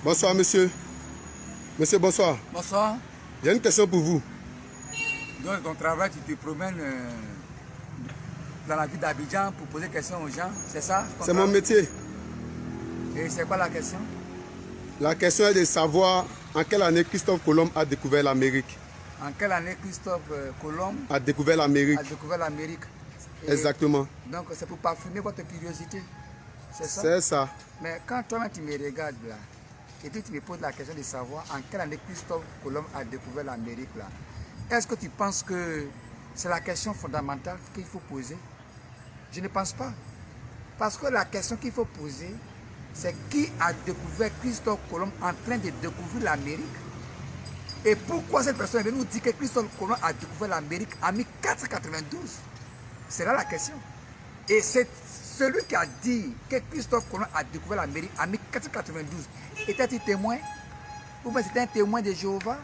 Bonsoir, monsieur. Monsieur, bonsoir. Bonsoir. J'ai une question pour vous. Dans ton travail, tu te promènes dans la ville d'Abidjan pour poser des questions aux gens, c'est ça? C'est mon métier. Et c'est quoi la question? La question est de savoir en quelle année Christophe Colomb a découvert l'Amérique. En quelle année Christophe Colomb a découvert l'Amérique? A découvert l'Amérique. Exactement. Donc c'est pour parfumer votre curiosité. C'est ça? C'est ça. Mais quand toi tu me regardes là, et tu me poses la question de savoir en quelle année Christophe Colomb a découvert l'Amérique là, est-ce que tu penses que c'est la question fondamentale qu'il faut poser? Je ne pense pas. Parce que la question qu'il faut poser, c'est qui a découvert Christophe Colomb en train de découvrir l'Amérique? Et pourquoi cette personne vient nous dire que Christophe Colomb a découvert l'Amérique en 1492? C'est là la question. Et c'est celui qui a dit que Christophe Colomb a découvert l'Amérique en 1492. Était-il témoin? Ou bien c'était un témoin de Jéhovah?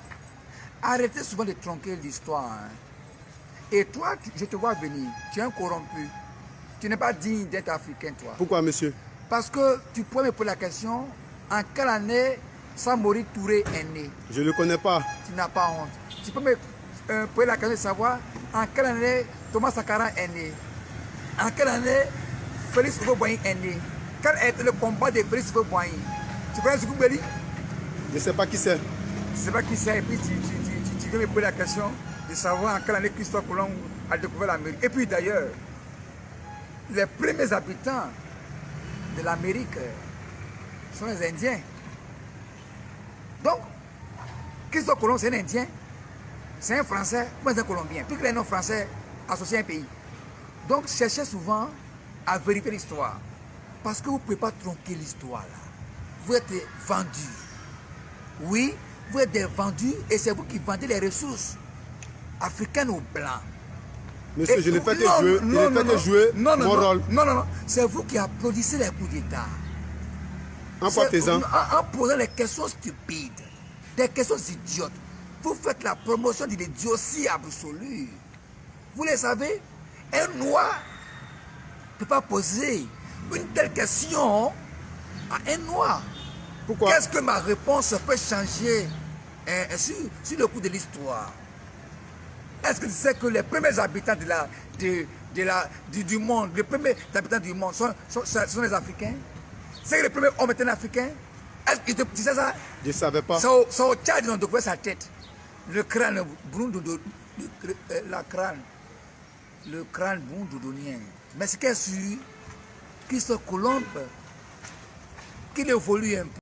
Arrêtez souvent de tronquer l'histoire. Hein. Et toi, je te vois venir, tu es un corrompu. Tu n'es pas digne d'être africain, toi. Pourquoi, monsieur? Parce que tu pourrais me poser la question, en quelle année Samori Touré est né? Je ne le connais pas. Tu n'as pas honte. Tu peux me poser la question de savoir en quelle année Thomas Sankara est né? En quelle année Félix Houphouët-Boigny est né? Quel est le combat de Félix Houphouët-Boigny? Tu connais Sékou Béli? Je ne sais pas qui c'est. Tu ne sais pas qui c'est et puis tu veux me poser la question de savoir en quelle année Christophe Colomb a découvert l'Amérique. Et puis d'ailleurs, les premiers habitants de l'Amérique sont les Indiens. Donc, Christophe Colomb, c'est un Indien, c'est un Français, ou un Colombien. Puis que les noms français associés à un pays. Donc, cherchez souvent à vérifier l'histoire. Parce que vous ne pouvez pas tronquer l'histoire là. Vous êtes vendus. Oui, vous êtes des vendus et c'est vous qui vendez les ressources africaines aux Blancs. Monsieur, je n'ai pas été jouer mon rôle. Non, c'est vous qui applaudissez les coups d'État. En quoi faisant? En posant les questions stupides, des questions idiotes. Vous faites la promotion de l'idiotie absolue. Vous le savez, un noir ne peut pas poser une telle question à un noir. Pourquoi? Qu'est-ce que ma réponse peut changer sur le coup de l'histoire? Est-ce que tu sais que les premiers habitants du monde, les premiers habitants du monde sont les Africains? C'est que les premiers hommes étaient africains? Est-ce que tu sais ça? Je ne savais pas. C'est au Tchad qu'ils ont découvert sa tête. Le crâne brun le crâne brun doudonien. Mais ce qui est sûr, Christophe Colomb, qu'il évolue un peu.